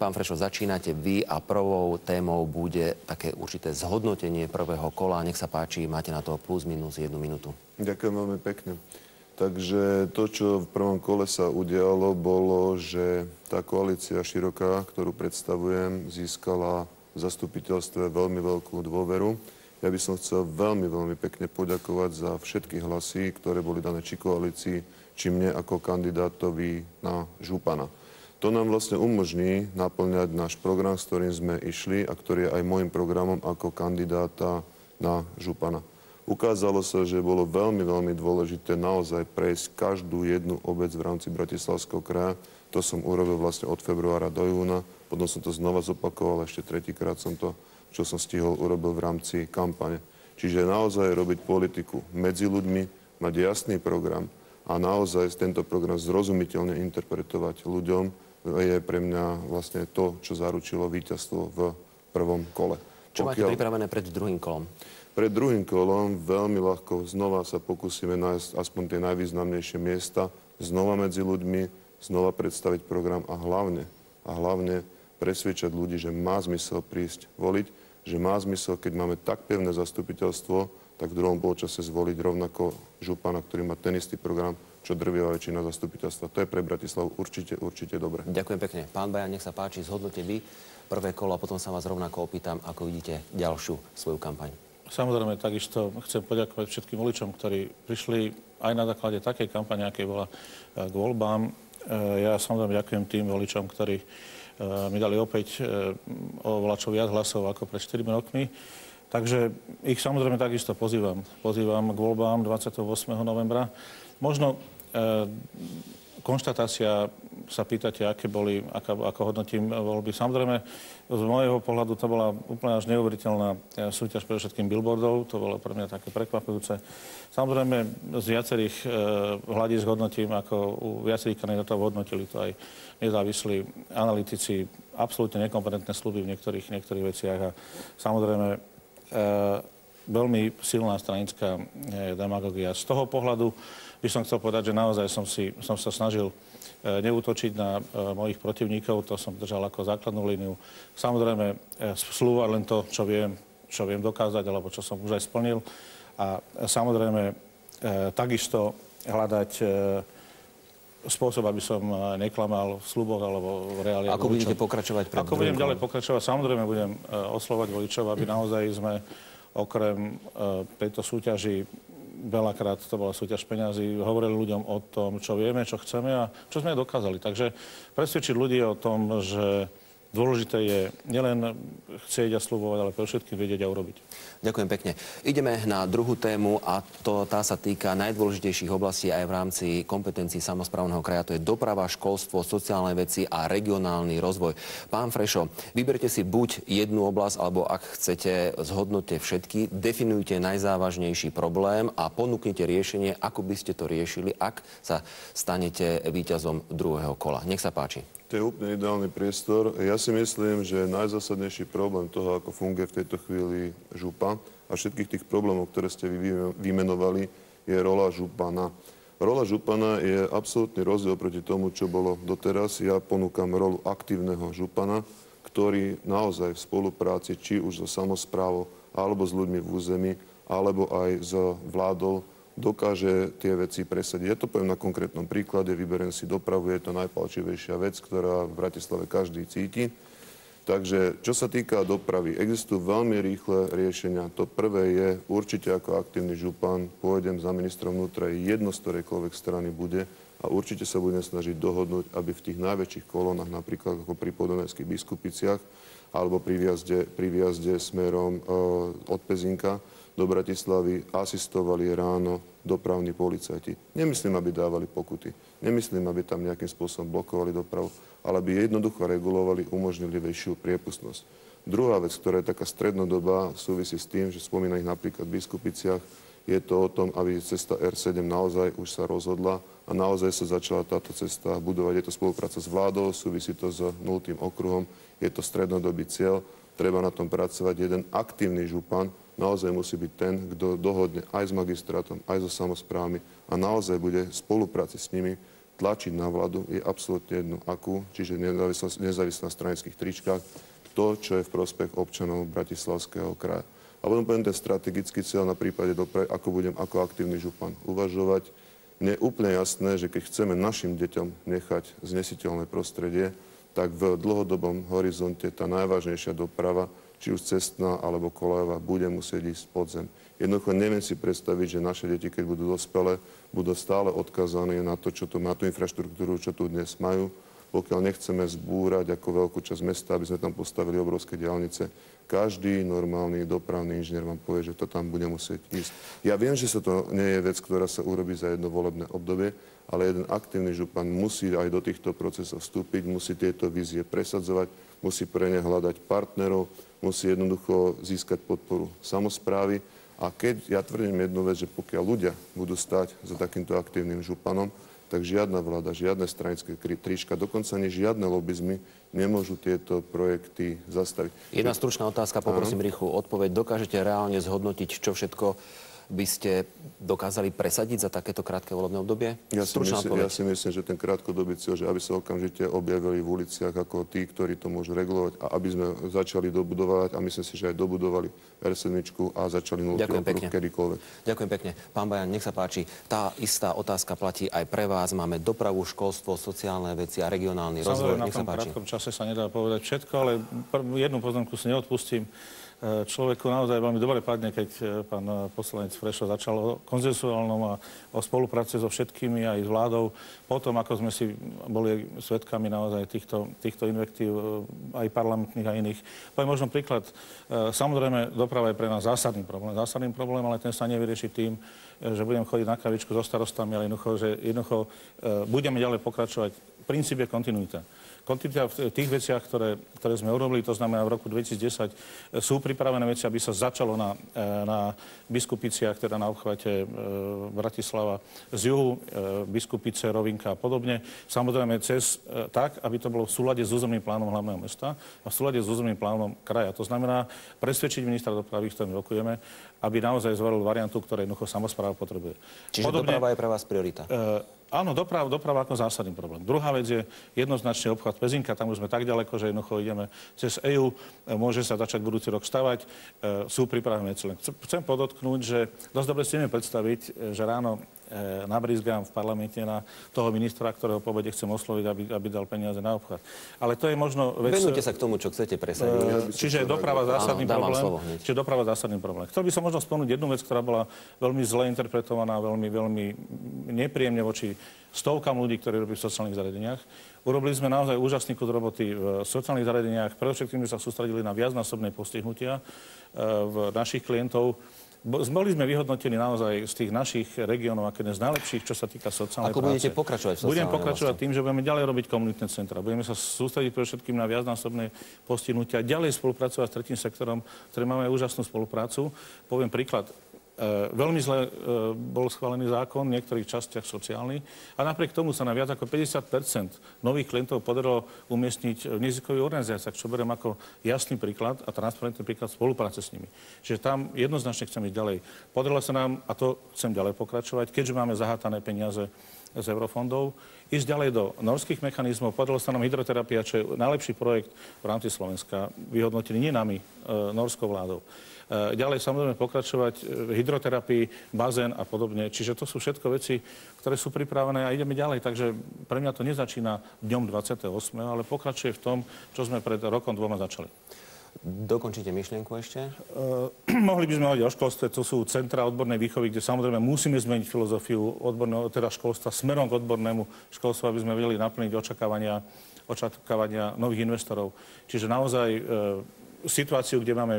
pán Frešo, začínate vy a prvou témou bude také určité zhodnotenie prvého kola. Nech sa páči, máte na to plus minus 1 minútu. Ďakujem veľmi pekne. Takže to, čo v prvom kole sa udialo, bolo, že tá koalícia široká, ktorú predstavujem, získala v zastupiteľstve veľmi veľkú dôveru. Ja by som chcel veľmi, veľmi pekne poďakovať za všetky hlasy, ktoré boli dané či koalícii, či mne ako kandidátovi na župana. To nám vlastne umožní naplňať náš program, s ktorým sme išli a ktorý je aj môjim programom ako kandidáta na župana. Ukázalo sa, že bolo veľmi, veľmi dôležité naozaj prejsť každú jednu obec v rámci Bratislavského kraja. To som urobil vlastne od februára do júna. Potom som to znova zopakoval, ešte tretíkrát som to, čo som stihol, urobil v rámci kampane. Čiže naozaj robiť politiku medzi ľuďmi, mať jasný program a naozaj tento program zrozumiteľne interpretovať ľuďom je pre mňa vlastne to, čo zaručilo víťazstvo v prvom kole. Čo máte pripravené pred druhým kolom? Pred druhým kolom veľmi ľahko znova sa pokúsime nájsť aspoň tie najvýznamnejšie miesta, znova medzi ľuďmi, znova predstaviť program a hlavne presviečať ľudí, že má zmysel prísť voliť, že má zmysel, keď máme tak pevné zastupiteľstvo, tak v druhom polčase zvoliť rovnako župana, ktorý má ten istý program, čo drvivá väčšina zastupiteľstva. To je pre Bratislavu určite dobre. Ďakujem pekne. Pán Bajan, nech sa páči, zhodnote vy prvé kolo a potom sa vás rovnako opýtam, ako vidíte ďalšiu svoju kampaň. Samozrejme, takisto chcem poďakovať všetkým voličom, ktorí prišli aj na základe takej kampane, akej bola k voľbám. Ja samozrejme ďakujem tým voličom, ktorí mi dali opäť oveľa viac hlasov ako pred 4 rokmi. Takže ich samozrejme takisto pozývam. Pozývam k voľbám 28. novembra. Možno konštatácia, sa pýtate, aké boli, ako hodnotím voľby. Samozrejme, z môjho pohľadu to bola úplne až neuveriteľná súťaž pre všetkým billboardov. To bolo pre mňa také prekvapujúce. Samozrejme, z viacerých hľadísk hodnotím, ako u viacerých kandidátov hodnotili to aj nezávislí analytici. Absolútne nekompetentné sľuby v niektorých veciach. A samozrejme, veľmi silná stranická demagogia. Z toho pohľadu by som chcel povedať, že naozaj som sa snažil neútočiť na mojich protivníkov, to som držal ako základnú líniu. Samozrejme, slúvať len to, čo viem dokázať, alebo čo som už aj splnil. A samozrejme, takisto hľadať spôsob, aby som neklamal v sľuboch alebo v reáliách. Ako budete pokračovať pred Ako budem ďalej pokračovať? Samozrejme, budem oslovať voličov, aby naozaj sme okrem tejto súťaži, veľakrát to bola súťaž peňazí, hovorili ľuďom o tom, čo vieme, čo chceme a čo sme dokázali. Takže presvedčiť ľudí o tom, že dôležité je nielen chcieť a sľubovať, ale pre všetkým vedieť a urobiť. Ďakujem pekne. Ideme na druhú tému a tá sa týka najdôležitejších oblastí aj v rámci kompetencií samosprávneho kraja. To je doprava, školstvo, sociálne veci a regionálny rozvoj. Pán Frešo, vyberte si buď jednu oblasť, alebo ak chcete, zhodnote všetky, definujte najzávažnejší problém a ponúknite riešenie, ako by ste to riešili, ak sa stanete víťazom druhého kola. Nech sa páči. To je úplne ideálny priestor. Ja si myslím, že najzásadnejší problém toho, ako funguje v tejto chvíli župa a všetkých tých problémov, ktoré ste vymenovali, je rola župana. Rola župana je absolútny rozdiel proti tomu, čo bolo doteraz. Ja ponúkam rolu aktívneho župana, ktorý naozaj v spolupráci, či už so samosprávou, alebo s ľuďmi v území, alebo aj s vládou, dokáže tie veci presadiť. Ja to poviem na konkrétnom príklade, vyberiem si dopravu, je to najpalčivejšia vec, ktorá v Bratislave každý cíti. Takže, čo sa týka dopravy, existujú veľmi rýchle riešenia. To prvé je, určite ako aktívny župan, pôjdem za ministrom vnútra, jedno z ktorejkoľvek strany bude a určite sa budem snažiť dohodnúť, aby v tých najväčších kolónach, napríklad ako pri Podunajských Biskupiciach, alebo pri výjazde smerom od Pezinka do Bratislavy asistovali ráno dopravní policajti. Nemyslím, aby dávali pokuty. Nemyslím, aby tam nejakým spôsobom blokovali dopravu, ale aby jednoducho regulovali, umožnili väčšiu priepustnosť. Druhá vec, ktorá je taká strednodobá, súvisí s tým, že spomínaných napríklad v Biskupiciach, je to o tom, aby cesta R7 naozaj už sa rozhodla a naozaj sa začala táto cesta budovať. Je to spolupráca s vládou, súvisí to s 0. okruhom, je to strednodobý cieľ, treba na tom pracovať. Jeden aktívny župan naozaj musí byť ten, kto dohodne aj s magistrátom, aj so samosprávami a naozaj bude v spolupráci s nimi tlačiť na vládu, je absolútne jedno akú, čiže nezávislá na stranických tričkách, to, čo je v prospech občanov Bratislavského kraja. A potom poviem ten strategický cieľ na prípade dopravy, ako budem ako aktívny župan uvažovať. Mne je úplne jasné, že keď chceme našim deťom nechať znesiteľné prostredie, tak v dlhodobom horizonte tá najvážnejšia doprava, či už cestná alebo kolejová, bude musieť ísť pod zem. Jednoducho neviem si predstaviť, že naše deti, keď budú dospelé, budú stále odkazané na to, na tú infraštruktúru, čo tu dnes majú. Pokiaľ nechceme zbúrať ako veľkú časť mesta, aby sme tam postavili obrovské diaľnice, každý normálny dopravný inžinier vám povie, že to tam bude musieť ísť. Ja viem, že to nie je vec, ktorá sa urobí za jedno volebné obdobie, ale jeden aktívny župan musí aj do týchto procesov vstúpiť, musí tieto vízie presadzovať, musí pre ne hľadať partnerov, musí jednoducho získať podporu samosprávy. A ja tvrdím jednu vec, že pokiaľ ľudia budú stáť za takýmto aktívnym županom, tak žiadna vláda, žiadne stranické trička, dokonca ani žiadne lobizmy nemôžu tieto projekty zastaviť. Jedna stručná otázka, poprosím rýchlu odpoveď. Dokážete reálne zhodnotiť, čo všetko by ste dokázali presadiť za takéto krátke volebné obdobie? Ja si myslím, že ten krátkodobý cieľ, že aby sa okamžite objavili v uliciach ako tí, ktorí to môžu regulovať a aby sme začali dobudovať a myslím si, že aj dobudovali R7 a začali nultý okruh kedykoľvek. Ďakujem pekne. Pán Bajan, nech sa páči. Tá istá otázka platí aj pre vás. Máme dopravu, školstvo, sociálne veci a regionálny rozvoj. Nech sa páči. Na tom krátkom čase sa nedá povedať všetko, ale jednu poznámku si neodpustím. Človeku naozaj veľmi dobre padne, keď pán poslanec Frešo začal o konsenzuálnom a o spolupráci so všetkými aj s vládou. Potom, ako sme si boli svedkami naozaj týchto invektív aj parlamentných a iných. Poviem možno príklad. Samozrejme, doprava je pre nás zásadný problém, ale ten sa nevyrieši tým, že budem chodiť na kavičku so starostami, ale jednoducho budeme ďalej pokračovať. Princíp je kontinuita. Kontinuita v tých veciach, ktoré sme urobili, to znamená v roku 2010, sú pripravené veci, aby sa začalo na Biskupiciach, teda na obchvate Bratislava z juhu, Biskupice, Rovinka a podobne. Samozrejme tak, aby to bolo v súlade s územným plánom hlavného mesta a v súlade s územným plánom kraja. To znamená presvedčiť ministra dopravy, s ktorým rokujeme, aby naozaj zvolil variantu, ktoré jednoducho samospráva potrebuje. Čiže doprava je pre vás priorita? Áno, doprava ako zásadný problém. Druhá vec je jednoznačne obchvat Pezinka. Tam už sme tak ďaleko, že jednoducho ideme cez EÚ. Môže sa začať budúci rok stavať. Sú pripravené veci. Chcem podotknúť, že dosť dobre si vieme predstaviť, že ráno nabrízgam v parlamente na toho ministra, ktorého po obede chcem osloviť, aby dal peniaze na obchvat. Ale to je možno vec... Venujte sa k tomu, čo chcete presadiť. Čiže doprava zásadný problém. Chcel by som možno spomenúť jednu vec, ktorá bola veľmi zle interpretovaná, veľmi nepríjemne voči stovkám ľudí, ktorí robí v sociálnych zariadeniach. Urobili sme naozaj úžasný kus roboty v sociálnych zariadeniach. Predovšetkým sme sa sústredili na viacnásobné postihnutia v našich klientov. Boli sme vyhodnotení naozaj z tých našich regiónov ako jeden z najlepších, čo sa týka sociálnej práce. Ako budete pokračovať v sociálnej Budem pokračovať tým, že budeme ďalej robiť komunitné centra. Budeme sa sústrediť predovšetkým na viacnásobné postihnutia, ďalej spolupracovať s tretím sektorom, ktorý máme úžasnú spoluprácu. Poviem príklad. Veľmi zle bol schválený zákon v niektorých častiach sociálny a napriek tomu sa na viac ako 50% nových klientov podarilo umiestniť v neziskových organizáciách, čo beriem ako jasný príklad a transparentný príklad spolupráce s nimi. Čiže tam jednoznačne chcem ísť ďalej. Podarilo sa nám, a to chcem ďalej pokračovať, keďže máme zahátané peniaze z eurofondov, ísť ďalej do norských mechanizmov. Podarilo sa nám hydroterapia, čo je najlepší projekt v rámci Slovenska, vyhodnotený nie nami, norskou vládou. Ďalej samozrejme pokračovať v hydroterapii, bazén a podobne. Čiže to sú všetko veci, ktoré sú pripravené a ideme ďalej. Takže pre mňa to nezačína dňom 28., ale pokračuje v tom, čo sme pred rokom, dvoma začali. Dokončíte myšlienku ešte? Mohli by sme hovoriť o školstve, to sú centra odbornej výchovy, kde samozrejme musíme zmeniť filozofiu odborného, teda školstva smerom k odbornému školstvu, aby sme vedeli naplniť očakávania nových investorov. Čiže naozaj situáciu, kde máme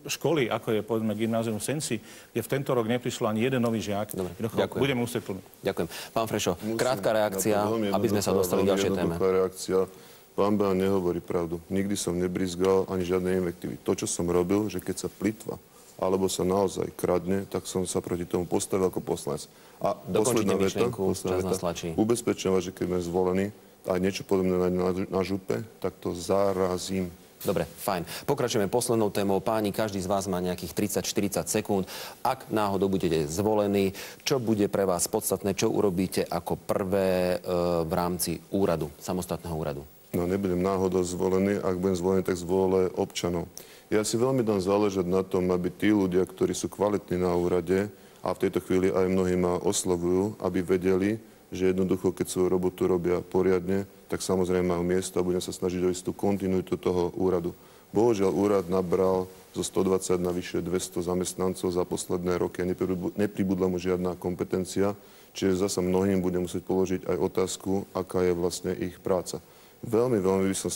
školy, ako je povedzme gymnázium v Senci, kde v tento rok neprišlo ani jeden nový žiak. Dobre, ďakujem. Budeme musieť plniť. Ďakujem. Pán Frešo, krátka reakcia, aby sme sa dostali k ďalšej téme. Reakcia. Pán Bajan nehovorí pravdu. Nikdy som nebrizgal ani žiadne invektivy. To, čo som robil, že keď sa plitva alebo sa naozaj kradne, tak som sa proti tomu postavil ako poslanec. A dokončite myšlienku, čas nás tlačí. Ubezpečujem vás, že keď sme zvolení a niečo podobné na župe, tak to zarazím. Dobre, fajn. Pokračujeme poslednou témou. Páni, každý z vás má nejakých 30-40 sekúnd. Ak náhodou budete zvolení, čo bude pre vás podstatné, čo urobíte ako prvé v rámci úradu, samostatného úradu? No, nebudem náhodou zvolený. Ak budem zvolený, tak zvolé občanov. Ja si veľmi dám záležať na tom, aby tí ľudia, ktorí sú kvalitní na úrade, a v tejto chvíli aj mnohí ma oslovujú, aby vedeli, že jednoducho, keď svoju robotu robia poriadne, tak samozrejme majú miesto a budem sa snažiť o istú kontinuitu toho úradu. Bohužiaľ, úrad nabral zo 120 na vyššie 200 zamestnancov za posledné roky a nepribudla mu žiadna kompetencia, čiže zasa mnohým budem musieť položiť aj otázku, aká je vlastne ich práca. Veľmi by som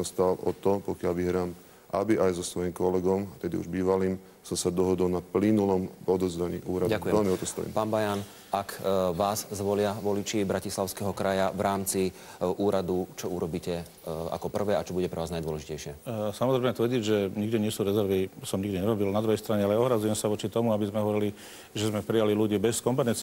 stál o to, pokiaľ vyhrám, aby aj so svojím kolegom, tedy už bývalým, som sa dohodol na plynulom odovzdaní úradu. Ďakujem. Veľmi o to stojím. Pán Bajan, ak vás zvolia voliči Bratislavského kraja v rámci úradu, čo urobíte ako prvé a čo bude pre vás najdôležitejšie? Samozrejme tvrdiť, že nikde nie sú rezervy, som nikde nerobil. Na druhej strane, ale ohradzujem sa voči tomu, aby sme hovorili, že sme prijali ľudí bez kompetencií.